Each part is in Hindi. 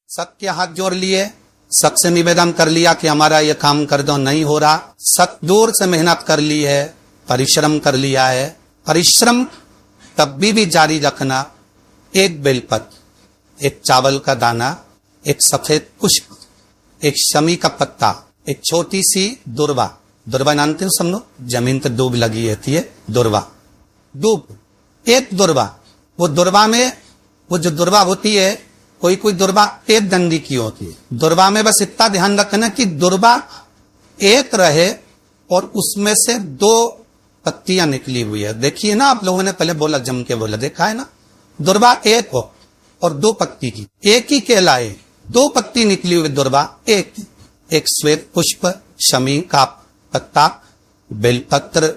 सक के हाथ जोड़ लिए, सक से निवेदन कर लिया कि हमारा ये काम कर दो, नहीं हो रहा। सक दूर से मेहनत कर ली है, परिश्रम कर लिया है, परिश्रम तब भी जारी रखना। एक बेलपत्र, एक चावल का दाना, एक सफेद पुष्प, एक शमी का पत्ता, एक छोटी सी दुर्वा। दुर्वा जानते हो सब लोग, जमीन पर दूब लगी रहती है, दुर्वा, दूब, एक दुर्वा। वो दुर्वा में, वो जो दुर्वा होती है, कोई कोई दुर्वा एक डंडी की होती है। दुर्वा में बस इतना ध्यान रखना कि दुर्वा एक रहे और उसमें से 2 पत्तियां निकली हुई है। देखिए ना, आप लोगों ने पहले बोला, जम के बोला, देखा है ना, दुर्वा एक हो और 2 पत्ती की, एक ही कहलाए। 2 पत्ती निकली हुई दुर्वा एक, एक श्वेत पुष्प, शमी का पत्ता, बेलपत्र,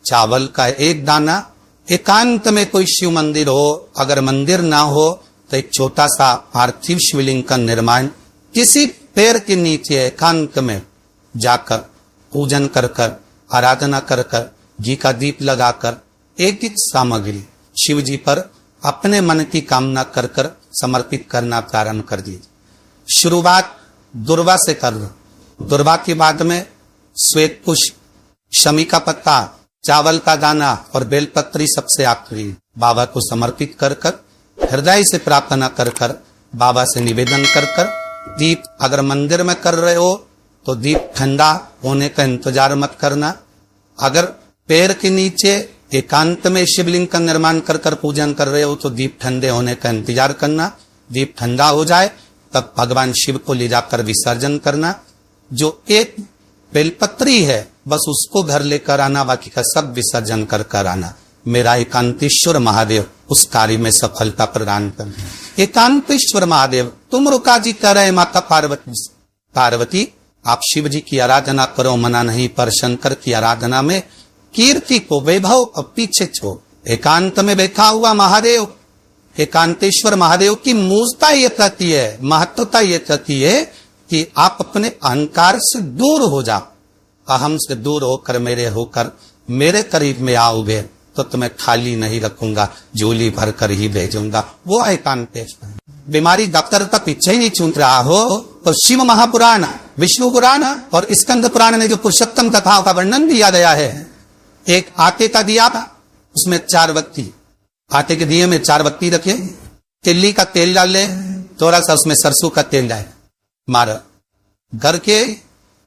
चावल का एक दाना। एकांत में कोई शिव मंदिर हो, अगर मंदिर ना हो तो एक छोटा सा पार्थिव शिवलिंग का निर्माण किसी पेड़ के नीचे एकांत में जाकर पूजन कर कर, आराधना कर कर, घी का दीप लगाकर, एक एक सामग्री शिव जी पर अपने मन की कामना कर कर समर्पित करना प्रारंभ कर दीजिए। शुरुआत दुर्वा से कर लो। दुर्वा के बाद में श्वेत पुष्प, शमी का पत्ता, चावल का दाना और बेलपत्री सबसे आखिरी बाबा को समर्पित कर कर, हृदय से प्रार्थना कर कर, बाबा से निवेदन कर कर, दीप अगर मंदिर में कर रहे हो तो दीप ठंडा होने का इंतजार मत करना। अगर पैर के नीचे एकांत में शिवलिंग का निर्माण कर कर पूजन कर रहे हो तो दीप ठंडे होने का इंतजार करना। दीप ठंडा हो जाए तब भगवान शिव को ले जाकर विसर्जन करना। जो एक बेलपत्री है बस उसको घर लेकर आना, बाकी का सब विसर्जन कर कर आना। मेरा एकांतेश्वर महादेव उस कार्य में सफलता प्रदान कर। एकांतेश्वर महादेव तुम रुका जी कर रहे माता पार्वती, आप शिव जी की आराधना करो, मना नहीं, पर शंकर की आराधना में कीर्ति को, वैभव को पीछे छोड़। एकांत में बैठा हुआ महादेव, एकांतेश्वर महादेव की मूर्ता ये कहती है, महत्वता ये कहती है कि आप अपने अहंकार से दूर हो जाओ, अहम से दूर होकर मेरे करीब में आओगे तो तुम्हें खाली नहीं रखूंगा, झोली भर कर ही भेजूंगा। वो एकांतेश्वर। बीमारी डॉक्टर का पीछे ही नहीं छूट रहा हो तो शिव महापुराण, विष्णु पुराण और स्कंद पुराण ने जो पुरुषोत्तम कथाओं का वर्णन दिया गया है, एक आटे का दिया था, उसमें 4 व्यक्ति, आटे के दिए में 4 व्यक्ति रखे, तिल्ली का तेल डाल ले, थोड़ा सा उसमें सरसों का तेल डाले, मार घर के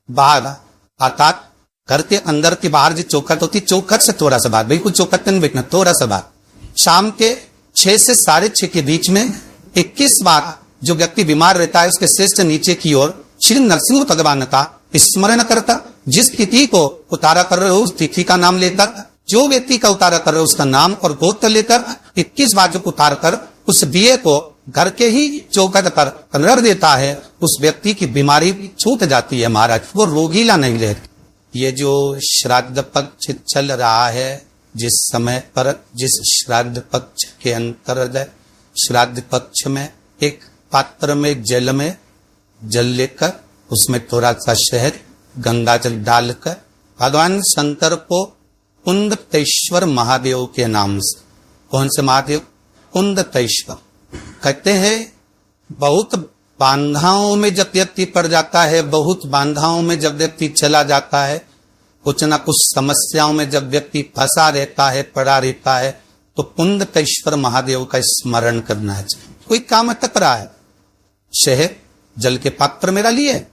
बाहर, अर्थात घर के अंदर के बाहर जो चौखट होती, चौखट से थोड़ा सा बाहर, बिल्कुल चौखट नहीं बैठना, थोड़ा सा बाहर। शाम के 6 से 6:30 के बीच में 21 बार जो व्यक्ति बीमार रहता है उसके सिर से नीचे की ओर श्री नरसिंह भगवान का स्मरण करता। जिस तिथि को उतारा कर रहे हो उस तिथि का नाम लेकर, जो व्यक्ति का उतारा कर रहे हो उसका नाम और गोत्र लेकर 21 बार जो उतार कर उस दिए को घर के ही चौखट पर रख देता है, उस व्यक्ति की बीमारी छूट जाती है महाराज, वो रोगीला नहीं रहती। ये जो श्राद्ध पक्ष चल रहा है, जिस समय पर, जिस श्राद्ध पक्ष के अंतर्गत श्राद्ध पक्ष में एक पात्र में जल लेकर उसमें थोड़ा सा शहद, गंगा जल डालकर भगवान शंकर को कुंदतेश्वर महादेव के नाम से, कौन से महादेव? कुंदतेश्वर कहते हैं। बहुत बांधाओं में जब व्यक्ति पड़ जाता है, बहुत बांधाओं में जब व्यक्ति चला जाता है, कुछ ना कुछ समस्याओं में जब व्यक्ति फंसा रहता है, पड़ा रहता है, तो कुंदतेश्वर महादेव का स्मरण करना है। कोई काम अटक रहा है, शहद जल के पात्र में डालिए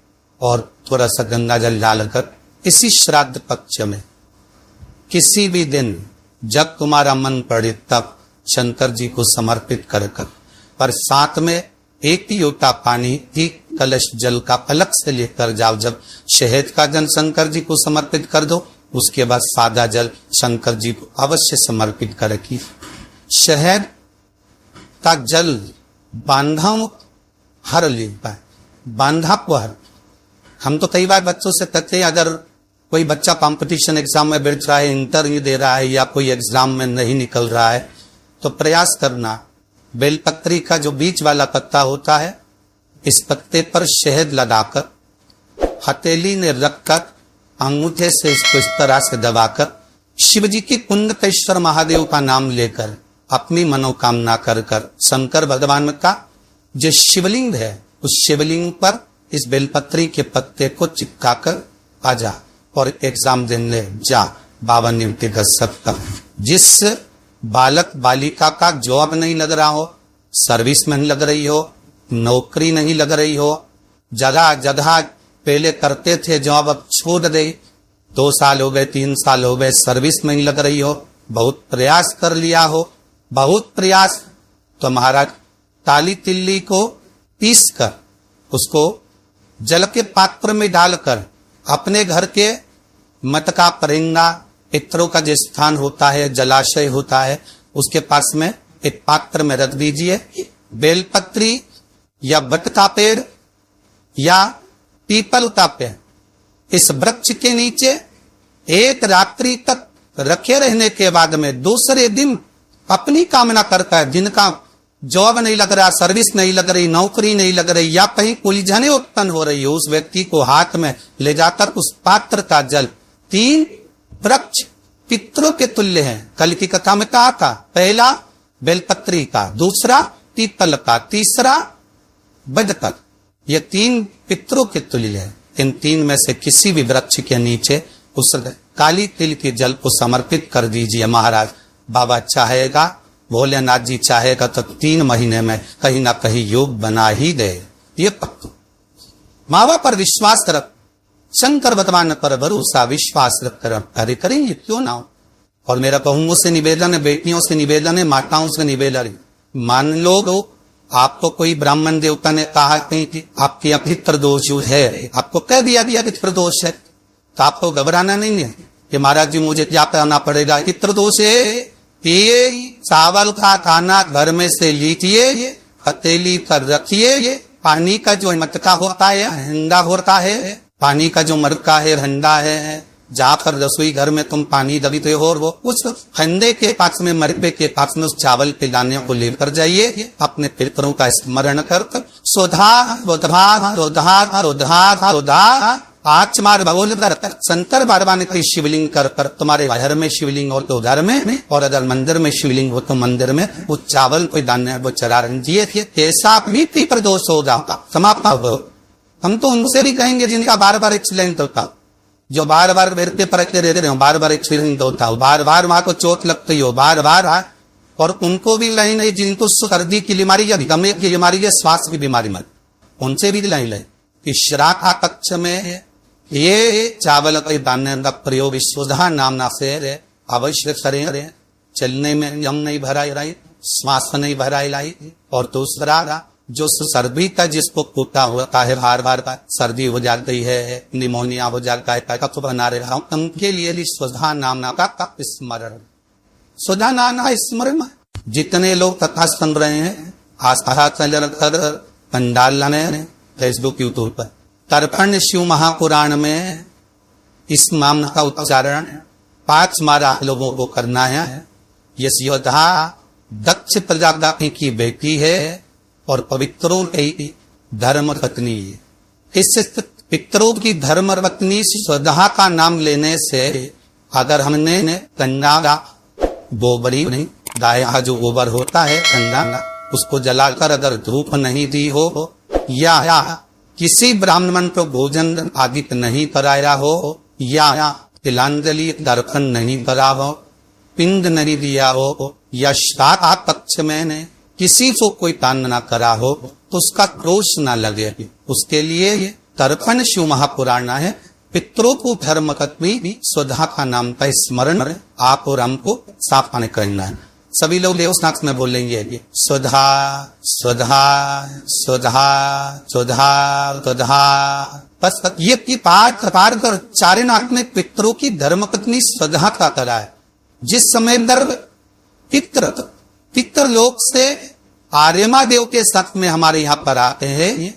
और थोड़ा सा गंगा जल डालकर इसी श्राद्ध पक्ष में किसी भी दिन जब तुम्हारा मन पड़े तब शंकर जी को समर्पित कर कर, पर साथ में एक ही लोटा पानी ही कलश जल का अलग से लेकर जाओ। जब शहद का जल शंकर जी को समर्पित कर दो, उसके बाद सादा जल शंकर जी को अवश्य समर्पित कर रखी। शहद का जल बांधाओं हर लेता है, बांधा को हर। हम तो कई बार बच्चों से कहते हैं, अगर कोई बच्चा कंपटीशन एग्जाम में बैठ रहा है, इंटरव्यू दे रहा है या कोई एग्जाम में नहीं निकल रहा है, तो प्रयास करना बेलपत्री का जो बीच वाला पत्ता होता है, इस पत्ते पर शहद लगाकर हथेली ने रखकर अंगूठे से इसको इस तरह से दबाकर शिव जी की कुंदतेश्वर महादेव का नाम लेकर अपनी मनोकामना कर कर शंकर भगवान का जो शिवलिंग है उस शिवलिंग पर इस बेलपत्री के पत्ते को चिपका कर आ जा और एग्जाम देने जा। बाबा नियुक्ति कर सकता। जिस बालक बालिका का जॉब नहीं लग रहा हो, सर्विस में नहीं लग रही हो, नौकरी नहीं लग रही हो, जगह जगह पहले करते थे जॉब अब छोड़ दे, 2 साल हो गए 3 साल हो गए सर्विस में नहीं लग रही हो, बहुत प्रयास कर लिया हो, बहुत प्रयास, तो महाराज काली तिल्ली को पीस कर उसको जल के पात्र में डालकर अपने घर के मटका परिंगा पितरों का जो स्थान होता है, जलाशय होता है, उसके पास में एक पात्र में रख दीजिए। बेलपत्री या बट का पेड़ या पीपल का पेड़, इस वृक्ष के नीचे एक रात्रि तक रखे रहने के बाद में दूसरे दिन अपनी कामना करता है, जिनका जॉब नहीं लग रहा, सर्विस नहीं लग रही, नौकरी नहीं लग रही या कहीं उलझने उत्पन्न हो रही है, उस व्यक्ति को हाथ में ले जाकर उस पात्र का जल, 3 वृक्ष पितरों के तुल्य हैं। कल की कथा में कहा था, पहला बेलपत्री का, दूसरा पीपल का, तीसरा बदकल, ये 3 पितरों के तुल्य है। इन 3 में से किसी भी वृक्ष के नीचे उस काली तिल के जल को समर्पित कर दीजिए महाराज। बाबा चाहेगा, भोलेनाथ जी चाहेगा तो 3 महीने में कहीं ना कहीं योग बना ही दे। ये पक्का। माँ बाप पर विश्वास रख, शंकर भगवान पर भरोसा विश्वास रख कर कार्य करेंगे, क्यों ना हो। और मेरा बहुओं से निवेदन है, बेटियों से निवेदन है, माताओं से निवेदन है, मान लो आपको कोई ब्राह्मण देवता ने कहा कहीं कि आपके यहाँ पितृ दोष है, आपको कह दिया कि पितृ दोष है, तो आपको घबराना नहीं है कि महाराज जी मुझे क्या करना पड़ेगा। पितृ दोष है, ये चावल का खाना घर में से लीजिए, हथेली पर रखिए, पानी का जो मटका होता है, हंडा होता है, पानी का जो मटका है, हंडा है, जाकर रसोई घर में तुम पानी दबीते हो और वो उस हंडे के पास में, मरबे के पास में उस चावल के दाने को लेकर जाइए, अपने पितरों का स्मरण कर सोधा रोधा रोधा रोधा रोधा 5 बार बोल कर संतर बारबा ने कही शिवलिंग कर कर, तुम्हारे घर में शिवलिंग हो तो घर में, और अगर मंदिर में शिवलिंग हो तो मंदिर में, वो चावल कोई दाने वो चढ़ा रंजिए थे, ऐसा भी प्रदोष हो जाता समाप्त हो। हम तो उनसे भी कहेंगे जिनका बार बार एक्सीडेंट होता, जो बार बार बेरते परखते रहते रहे, बार बार एक्सीडेंट होता हो, बार बार वहां को चोट लगती हो, बार बार, और उनको भी लाइन है जिनको सर्दी की बीमारी या दमे की बीमारी या श्वास की बीमारी मत, उनसे भी लाइन है कि श्राखा कक्ष में ये चावल के दाने का प्रयोग विश्वधा नामना से अवश्य करें। चलने में यम नहीं भराई लाई, श्वास नहीं भराई लाई, और दूसरा जो सर्दी का जिसको कोटा होता है, बार बार का सर्दी हो जाती है, निमोनिया हो जाता है, कफ बना रहा हूं, उनके लिए स्वधा नामना का स्मरण, स्वधा नामना स्मरण। जितने लोग कथा सुन रहे हैं आस्था चल कर पंडाल लाने फेसबुक यूट्यूब पर, तर्पण शिव महापुराण में इस नाम का उच्चारण 5 बार लोगों को करना है। यशोदा दक्ष प्रजापति की बेटी है और पवित्रों की धर्म पत्नी है। इस पितरों की धर्म पत्नी श्रद्धा का नाम लेने से अगर हमने गंगा गोबरी नहीं दाया, जो गोबर होता है गंगा, उसको जलाकर अगर धूप नहीं दी हो या किसी ब्राह्मण को भोजन आदि नहीं कराया हो या तिलांजलि दर्पण नहीं करा हो, पिंड नहीं दिया हो, या श्राद्ध पक्ष में किसी को कोई दान ना करा हो तो उसका क्रोश ना लगे, उसके लिए ये तर्पण शिव महापुराण है। पितरों को धर्म भी स्वधा का नाम का स्मरण आप और हमको साफ पाने करना है। सभी लोग देवस्नाक्ष में बोलेंगे ये स्वधा स्वधा स्वधा स्वधा स्वधा, बस ये की पाठ कर चारिनाथ में पितरों की धर्म पत्नी स्वधा का करा है। जिस समय पितर लोक से आर्यमा देव के साथ में हमारे यहाँ पर आते हैं,